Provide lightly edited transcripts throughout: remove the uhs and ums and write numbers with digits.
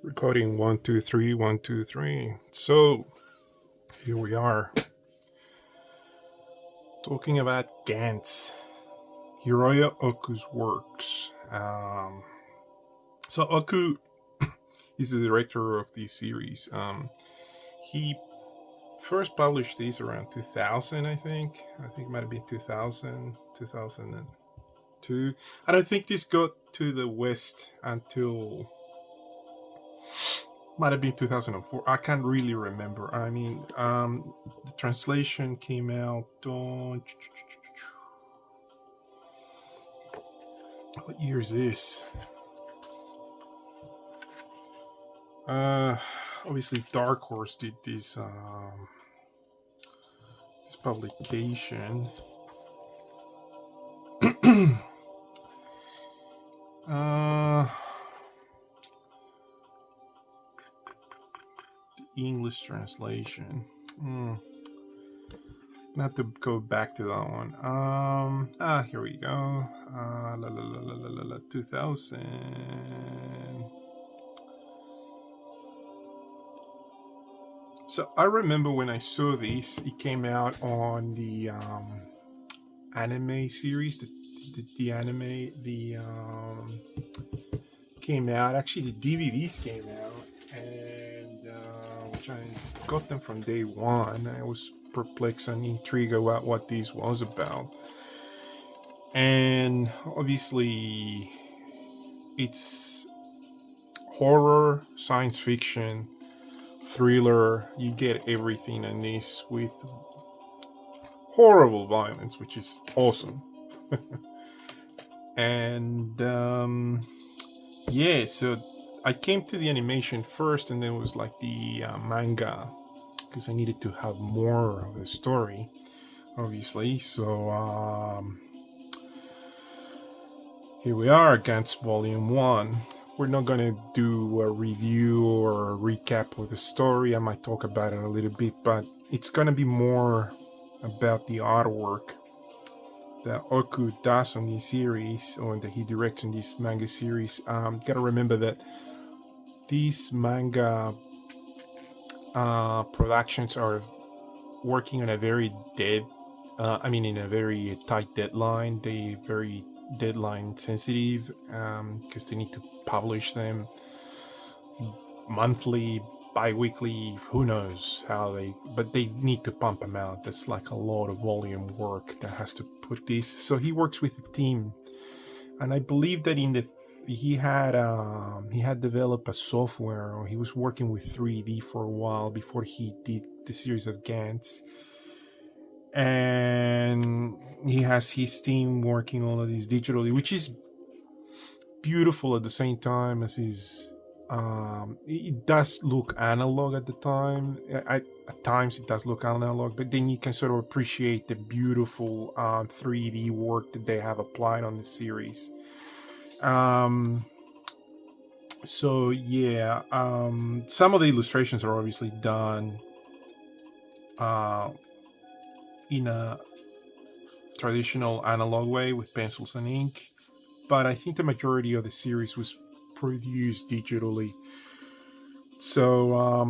Recording 1 2 3 1 2 3. So here we are talking about Gantz, Hiroya Oku's works. So Oku is the director of this series. He first published these around 2000, I think. It might have been 2000, 2002. I don't think this got to the West until might have been 2004. I can't really remember. The translation came out on what year is this? Obviously Dark Horse did this publication. English translation. Not to go back to that one. Here we go. 2000. So I remember when I saw this, it came out on the anime series. The anime came out. Actually, the DVDs came out, and which I got them from day one. I was perplexed and intrigued about what this was about, and obviously, it's horror, science fiction, thriller. You get everything in this with horrible violence, which is awesome. And so I came to the animation first, and then it was like the manga, because I needed to have more of the story, obviously. So here we are, Gantz Volume 1. We're not going to do a review or a recap of the story. I might talk about it a little bit, but it's going to be more about the artwork that Oku does on this series, or that he directs in this manga series. Gotta remember that these manga productions are working on a very in a very tight deadline. They very deadline sensitive, because they need to publish them monthly, bi-weekly, who knows how but they need to pump them out. That's like a lot of volume work that has to put this. So he works with a team, and I believe that he had developed a software, or he was working with 3D for a while before he did the series of Gantz, and he has his team working all of these digitally, which is beautiful at the same time as his it does look analog at the time. At times it does look analog, but then you can sort of appreciate the beautiful 3D work that they have applied on the series. Some of the illustrations are obviously done in a traditional analog way with pencils and ink, but I think the majority of the series was produced digitally. So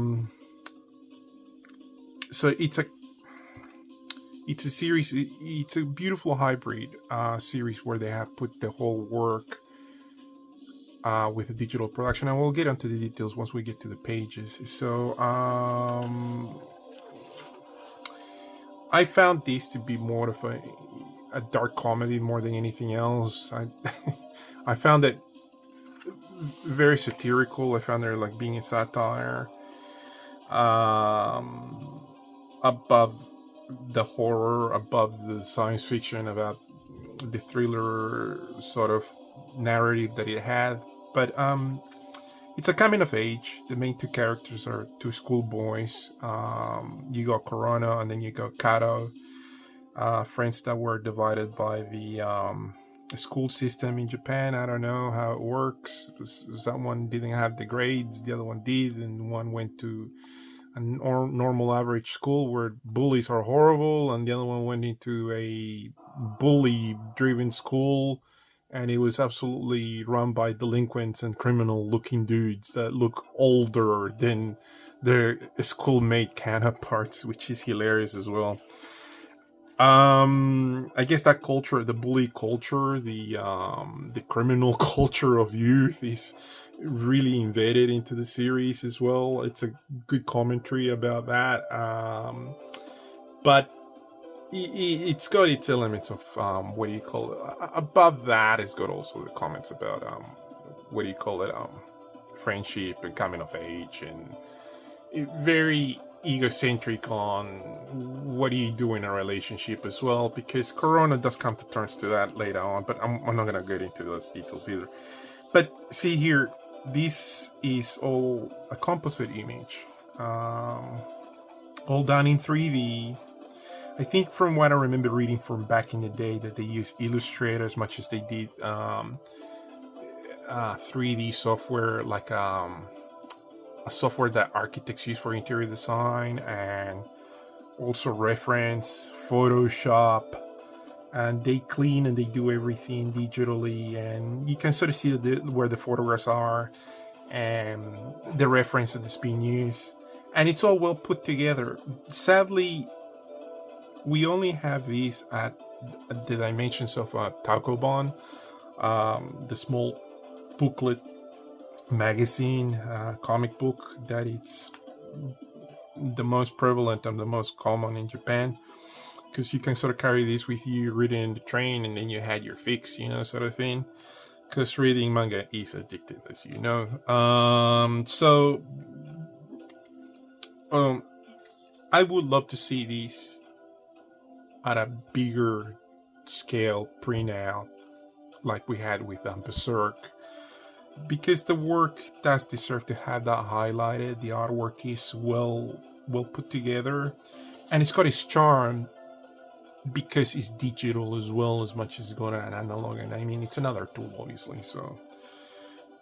it's a series. It's a beautiful hybrid series where they have put the whole work with a digital production, and we'll get into the details once we get to the pages. So I found this to be more of a dark comedy more than anything else. I found it very satirical. I found there like being a satire above the horror, above the science fiction, about the thriller sort of narrative that it had. But it's a coming of age. The main two characters are two schoolboys. You got Corona, and then you got Kato, friends that were divided by the school system in Japan. I don't know how it works. Someone didn't have the grades, the other one did, and one went to a normal average school where bullies are horrible, and the other one went into a bully-driven school, and it was absolutely run by delinquents and criminal looking dudes that look older than their schoolmate counterparts, which is hilarious as well. I guess that culture, the bully culture, the criminal culture of youth is really embedded into the series as well. It's a good commentary about that. But it's got its elements of what do you call it? Above that, it's got also the comments about what do you call it? Friendship and coming of age, and very egocentric on what do you do in a relationship as well, because Corona does come to terms to that later on, but I'm not gonna get into those details either. But see here, this is all a composite image, all done in 3D. I think from what I remember reading from back in the day that they used Illustrator as much as they did 3D software, like a software that architects use for interior design, and also reference Photoshop, and they clean and they do everything digitally, and you can sort of see where the photographs are and the reference that's being used, and it's all well put together. Sadly, we only have these at the dimensions of Taco the small booklet magazine, comic book that it's the most prevalent and the most common in Japan, because you can sort of carry this with you, read it in the train, and then you had your fix, sort of thing. Because reading manga is addictive, as you know. I would love to see these at a bigger scale printout, like we had with Berserk, because the work does deserve to have that highlighted. The artwork is well put together, and it's got its charm because it's digital as well, as much as it's got an analog. And I mean, it's another tool, obviously. So,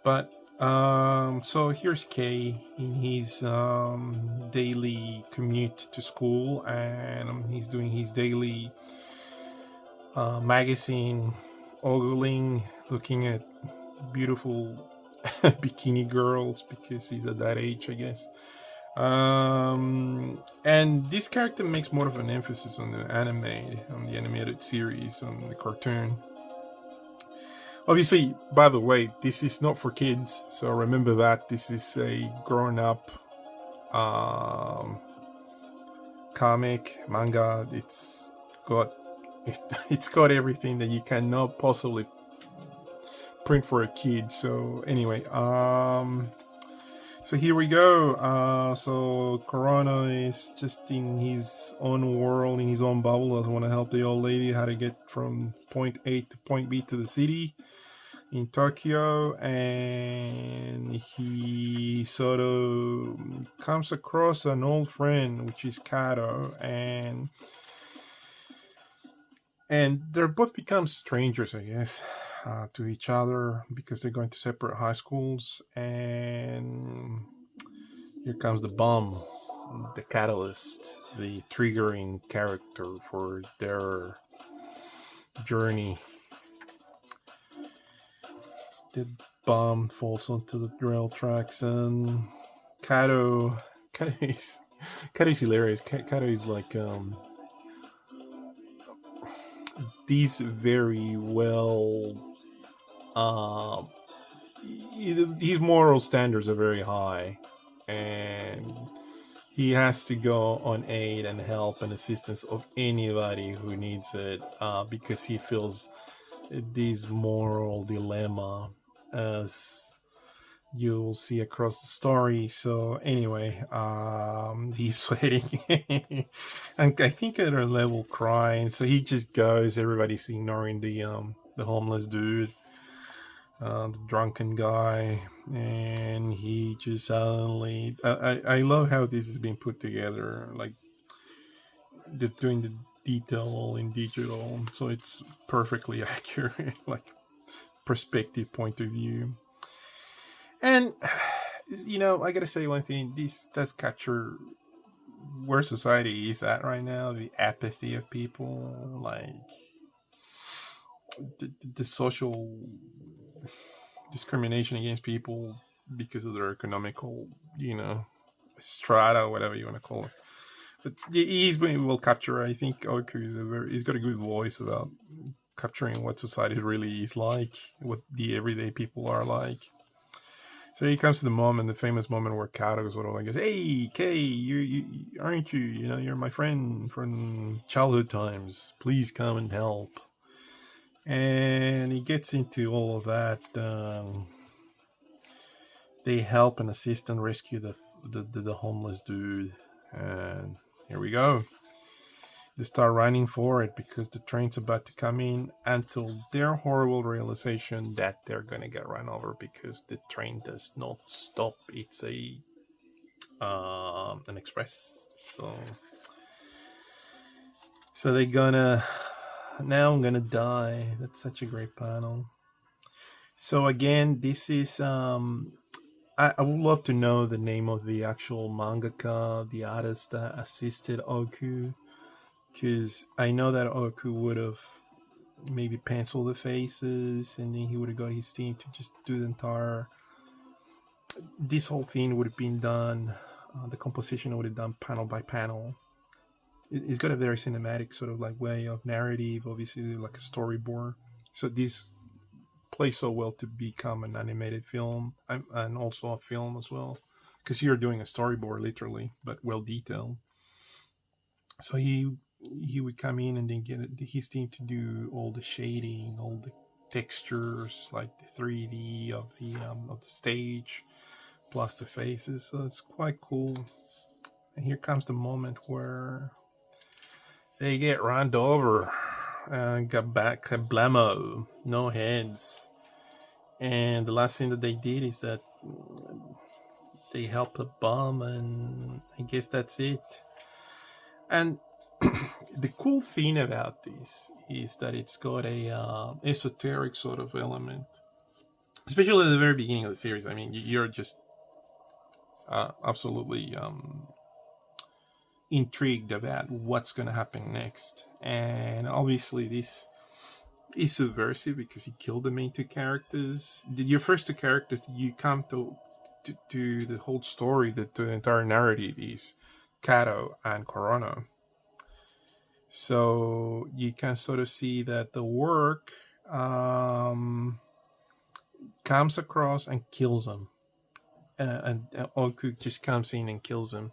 but so here's Kay in his daily commute to school, and he's doing his daily magazine ogling, looking at beautiful bikini girls, because he's at that age, I guess. And this character makes more of an emphasis on the animated series, on the cartoon. Obviously, by the way, this is not for kids, so remember that this is a grown-up comic manga. It's got everything that you cannot possibly print for a kid. So anyway, so here we go. So Corona is just in his own world, in his own bubble. Doesn't want to help the old lady how to get from point A to point B to the city in Tokyo, and he sort of comes across an old friend, which is Kato, and they both become strangers, I guess, to each other, because they're going to separate high schools. And here comes the bomb, the catalyst, the triggering character for their journey. The bomb falls onto the rail tracks, and Kato is hilarious. Kato is like these very well his moral standards are very high, and he has to go on aid and help and assistance of anybody who needs it, because he feels this moral dilemma, as you'll see across the story. So anyway, he's sweating and I think at a level crying, so he just goes. Everybody's ignoring the homeless dude, the drunken guy, and he just suddenly I love how this has been put together, like they're doing the detail all in digital, so it's perfectly accurate, like perspective, point of view. And I gotta say one thing, this does capture where society is at right now, the apathy of people. Like, the social discrimination against people because of their economical, strata, whatever you want to call it. But he's been well captured. I think Oku he's got a good voice about capturing what society really is like, what the everyday people are like. So he comes to the moment, the famous moment where Kato sort of like goes, "Hey, Kay, you aren't you? You're my friend from childhood times. Please come and help." And he gets into all of that. They help and assist and rescue the homeless dude, and here we go. They start running for it because the train's about to come in, until their horrible realization that they're gonna get run over because the train does not stop. It's an express, so they're gonna. Now I'm gonna die. That's such a great panel. So again, this is I would love to know the name of the actual mangaka, the artist that assisted Oku, because I know that Oku would have maybe penciled the faces, and then he would have got his team to just do the entire. This whole thing would have been done. The composition would have done panel by panel. It's got a very cinematic sort of like way of narrative, obviously like a storyboard. So this plays so well to become an animated film and also a film as well, because you're doing a storyboard literally, but well detailed. So he would come in and then get his team to do all the shading, all the textures, like the 3D of the stage, plus the faces. So it's quite cool. And here comes the moment where they get run over and got back kablamo, no heads. And the last thing that they did is that they help a bum, and I guess that's it. And the cool thing about this is that it's got a esoteric sort of element, especially at the very beginning of the series. I mean, you're just absolutely intrigued about what's going to happen next. And obviously this is subversive because you kill the main two characters. Your first two characters, you come to the whole story, that the entire narrative is Kato and Korono. So you can sort of see that the work comes across and kills them. And Oku just comes in and kills him.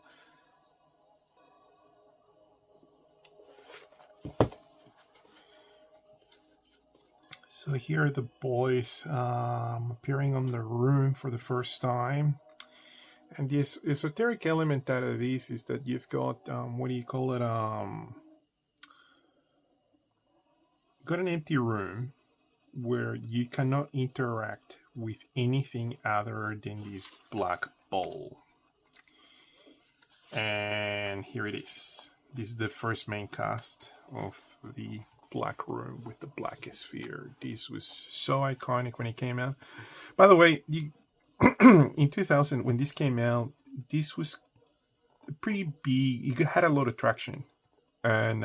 So here are the boys appearing on the room for the first time. And the esoteric element out of this is that you've got, what do you call it? Got an empty room where you cannot interact with anything other than this black ball. And here it is. This is the first main cast of the black room with the black sphere. This was so iconic when it came out. By the way, in 2000, when this came out, this was pretty big. It had a lot of traction, and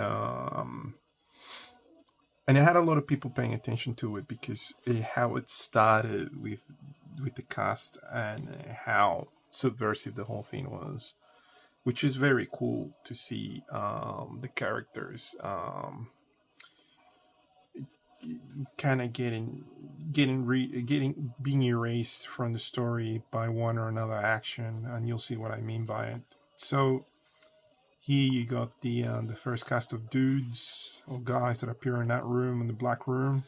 it had a lot of people paying attention to it because how it started with the cast and how subversive the whole thing was, which is very cool to see. The characters kind of being erased from the story by one or another action, and you'll see what I mean by it. So here you got the first cast of dudes or guys that appear in that room, in the black room,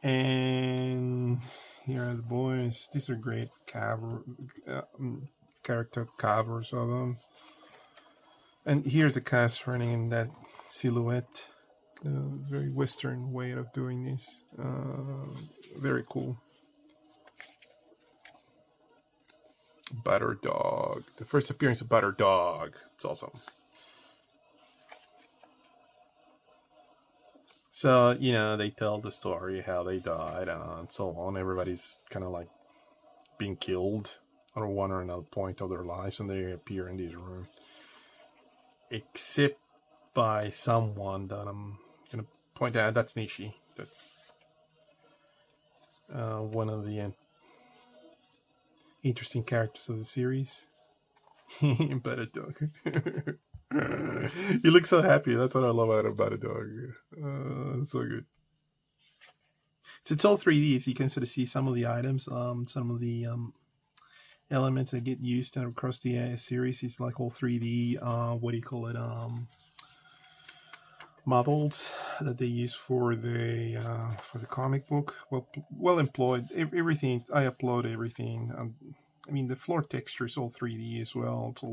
and here are the boys. These are great character covers of them, and here's the cast running in that silhouette. Very Western way of doing this. Very cool. Butter Dog. The first appearance of Butter Dog. It's awesome. So, they tell the story, how they died, and so on. Everybody's kind of like being killed at one or another point of their lives, and they appear in this room. Except by someone that I'm going to point out that's Nishi. That's one of the interesting characters of the series. But a dog. You look so happy. That's what I love about a dog. So good. So it's all 3D, so you can sort of see some of the items, some of the elements that get used across the series. It's like all 3D. What do you call it? Models that they use for the comic book. Well employed. Everything I upload everything. I mean the floor texture is all 3D as well. It's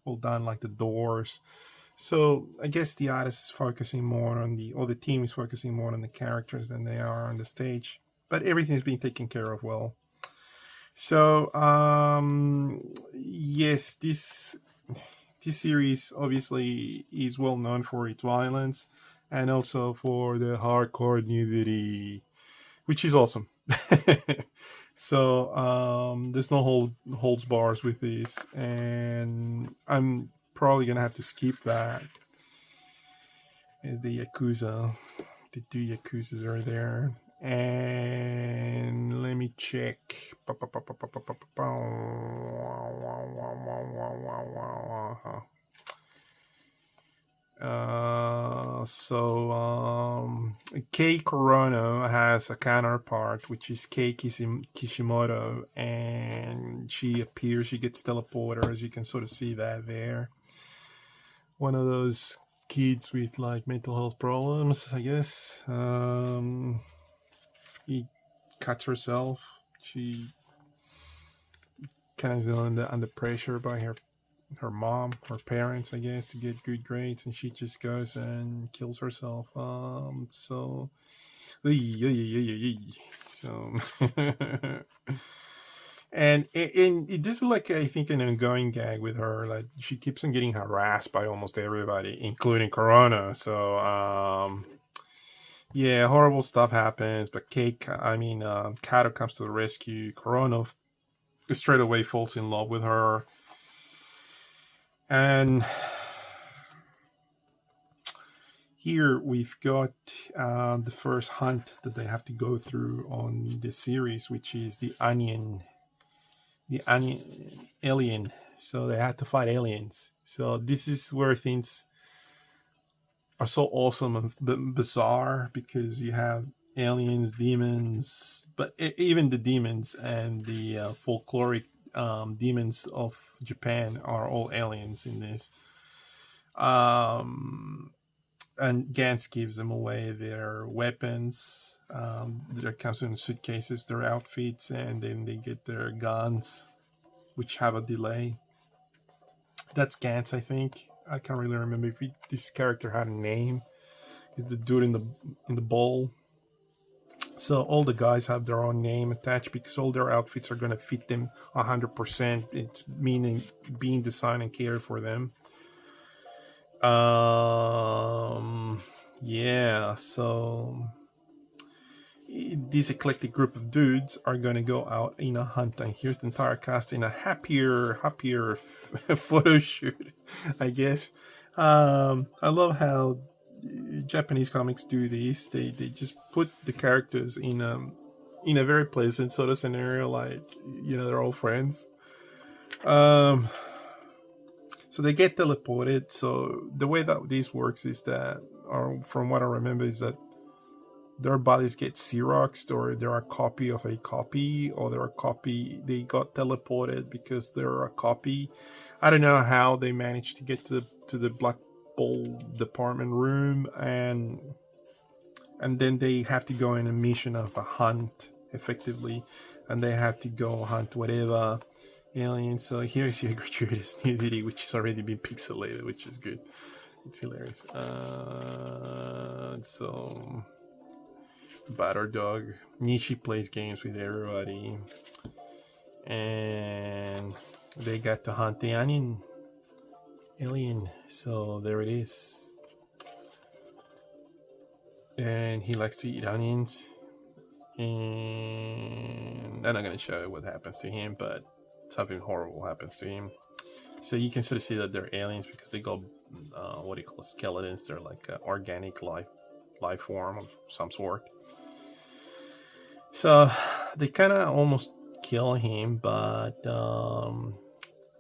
all done like the doors. So I guess the artist is focusing more on the team is focusing more on the characters than they are on the stage. But everything's being taken care of well. So yes, this series obviously is well known for its violence and also for the hardcore nudity, which is awesome. So there's no holds bars with this, and I'm probably gonna have to skip that. As the Yakuza, the two Yakuzas are there, and let me check. Kei Korono has a counterpart, which is Kei Kishimoto, and she appears, she gets teleporters, you can sort of see that there. One of those kids with like mental health problems, I guess. He cuts herself. She kind of is under pressure by her mom, her parents, I guess, to get good grades, and she just goes and kills herself. So and it is like, I think, an ongoing gag with her. Like she keeps on getting harassed by almost everybody, including Corona. So yeah, horrible stuff happens. But Kato comes to the rescue. Corona straight away falls in love with her. And here we've got the first hunt that they have to go through on this series, which is the alien. So they had to fight aliens. So this is where things are so awesome and bizarre, because you have aliens, demons, but even the demons and the folkloric demons of Japan are all aliens in this. And Gantz gives them away their weapons. That comes in suitcases, their outfits, and then they get their guns, which have a delay. That's Gantz, I think. I can't really remember if this character had a name. Is the dude in the bowl. So all the guys have their own name attached, because all their outfits are going to fit them 100%. It's meaning being designed and cared for them. Yeah, so this eclectic group of dudes are going to go out in a hunt, and here's the entire cast in a happier photo shoot, I guess. I love how Japanese comics do this. They just put the characters in a very pleasant sort of scenario, like, they're all friends. So they get teleported. So the way that this works is that, or from what I remember, is that their bodies get Xeroxed, or they're a copy of a copy, or they got teleported because they're a copy. I don't know how they managed to get to the Black Ball department room, and then they have to go in a mission of a hunt, effectively, and they have to go hunt whatever alien. So here's your gratuitous nudity, which has already been pixelated, which is good. It's hilarious. So Batter Dog Nishi plays games with everybody, and they got to hunt the alien. So there it is, and he likes to eat onions. And I'm not going to show you what happens to him, but something horrible happens to him. So you can sort of see that they're aliens because they go, skeletons. They're like organic life life form of some sort. So they kind of almost kill him, but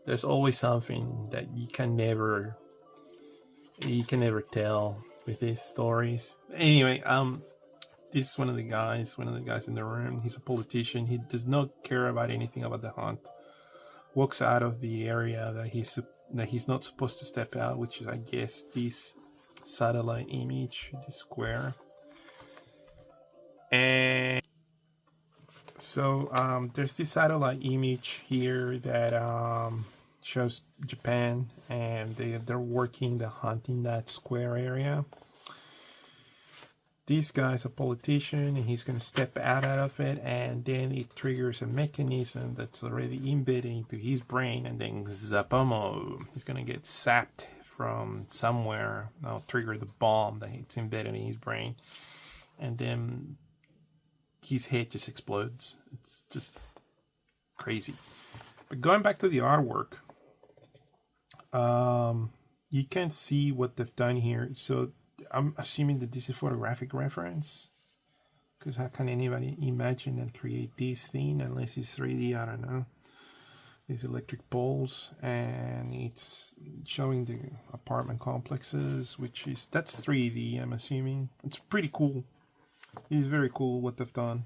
there's always something that you can never tell with these stories. Anyway, this is one of the guys in the room. He's a politician. He does not care about anything about the hunt. Walks out of the area that he's not supposed to step out, which is, I guess, this satellite image, this square. And so there's this satellite image here that shows Japan, and they're working the hunt in that square area. This guy's a politician, and he's going to step out of it, and then it triggers a mechanism that's already embedded into his brain, and then zapamo, he's going to get sapped from somewhere. Now trigger the bomb that it's embedded in his brain, and then his head just explodes. It's just crazy. But going back to the artwork, you can see what they've done here. So I'm assuming that this is photographic reference, because how can anybody imagine and create this thing unless it's 3D? I don't know. These electric poles, and it's showing the apartment complexes, that's 3D, I'm assuming. It's pretty cool. It is very cool what they've done.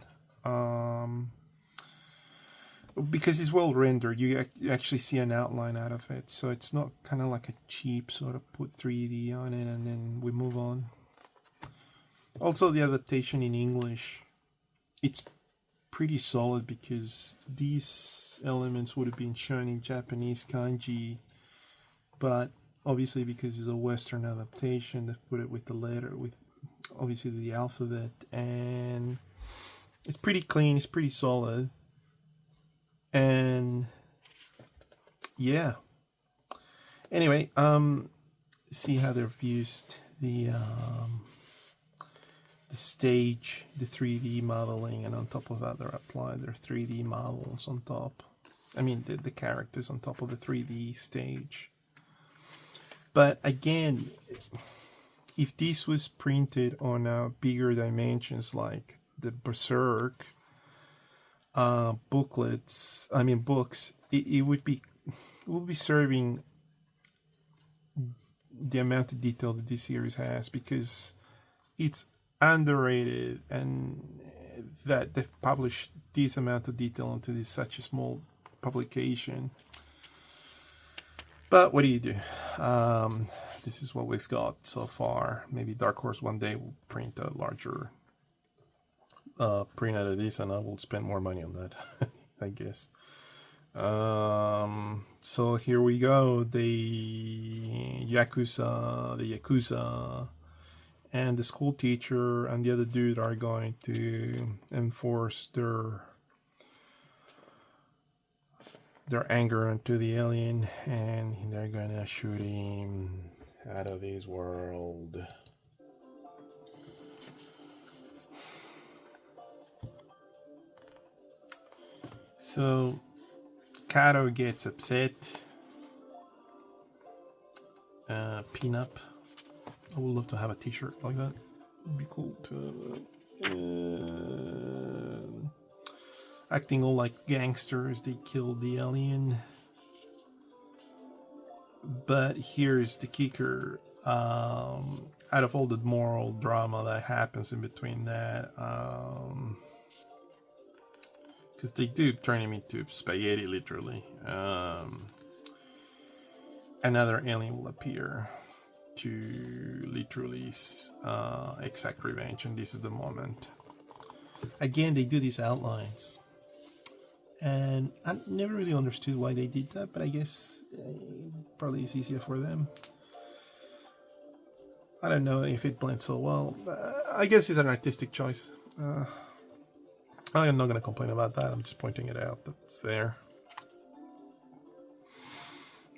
Because it's well rendered, you actually see an outline out of it, so it's not kind of like a cheap sort of put 3D on it and then we move on. Also, the adaptation in English, it's pretty solid, because these elements would have been shown in Japanese kanji, but obviously because it's a Western adaptation, they put it with the letter, with obviously the alphabet, and it's pretty clean, it's pretty solid. And yeah, anyway, see how they've used the stage, the 3D modeling, and on top of that they're applied their 3D models on top. I mean the characters on top of the 3D stage. But again, if this was printed on bigger dimensions like the Berserk books, it would be serving the amount of detail that this series has, because it's underrated, and that they've published this amount of detail into such a small publication. But what do you do? This is what we've got so far. Maybe Dark Horse one day will print a larger print out of this, and I will spend more money on that, I guess. So here we go. The Yakuza, and the school teacher and the other dude are going to enforce their anger onto the alien, and they're gonna shoot him out of his world. So Kato gets upset. Pin-up. I would love to have a t-shirt like that. It'd be cool to acting all like gangsters. They killed the alien. But here's the kicker. Out of all the moral drama that happens in between that, because they do turn him into spaghetti, literally. Another alien will appear to literally exact revenge, and this is the moment. Again, they do these outlines, and I never really understood why they did that, but I guess probably it's easier for them. I don't know if it blends so well. I guess it's an artistic choice. I'm not going to complain about that. I'm just pointing it out that's there.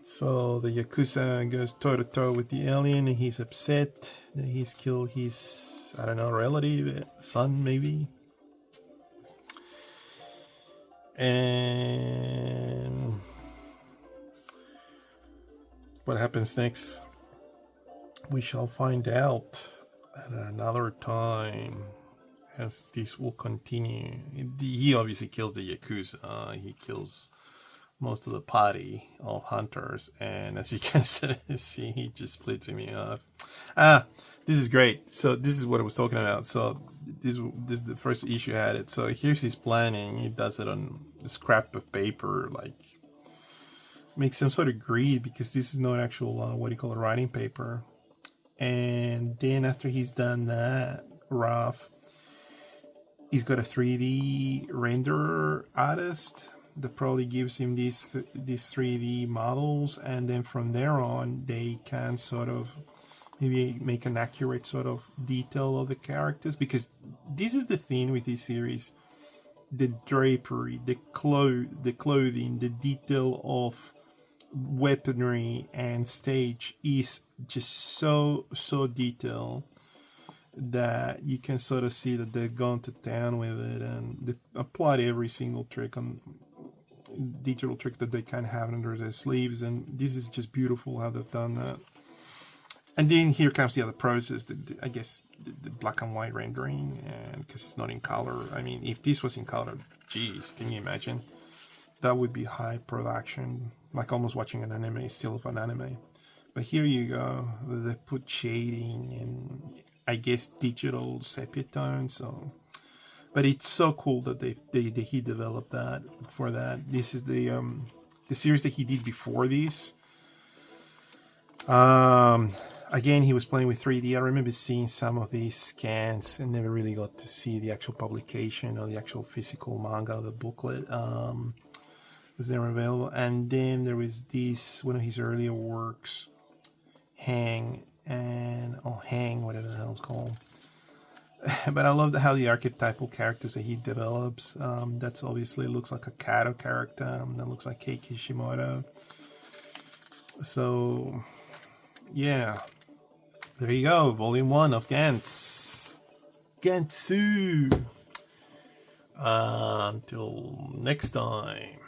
So the Yakuza goes toe-to-toe with the alien, and he's upset that he's killed his, I don't know, relative, son maybe. And what happens next? We shall find out. at another time, as this will continue. He obviously kills the Yakuza. He kills most of the party of hunters, and as you can see, he just splits me off. This is great. So this is what I was talking about. So this is the first issue I had it. So here's his planning. He does it on a scrap of paper, like makes some sort of grid, because this is not actual what do you call it, writing paper. And then after he's done that rough, he's got a 3D renderer artist that probably gives him these 3D models, and then from there on they can sort of maybe make an accurate sort of detail of the characters, because this is the thing with this series: the drapery, the clothing, the detail of weaponry and stage is just so detailed that you can sort of see that they've gone to town with it, and they applied every single trick on digital trick that they can have under their sleeves, and this is just beautiful how they've done that. And then here comes the other process, I guess the black and white rendering, and because it's not in color. I mean, if this was in color, geez, can you imagine? That would be high production, like almost watching an anime, still of an anime. But here you go, they put shading and I guess digital sepia tones. So, but it's so cool that he developed that for that. This is the series that he did before this. Again, he was playing with 3D. I remember seeing some of these scans and never really got to see the actual publication or the actual physical manga, the booklet. Was never available. And then there was this, one of his earlier works, Hang, whatever the hell it's called. But I love how the archetypal characters that he develops. That's obviously looks like a Kato character. That looks like Kei Kishimoto. So, yeah. There you go. Volume 1 of Gantz. Gantsu. Until next time.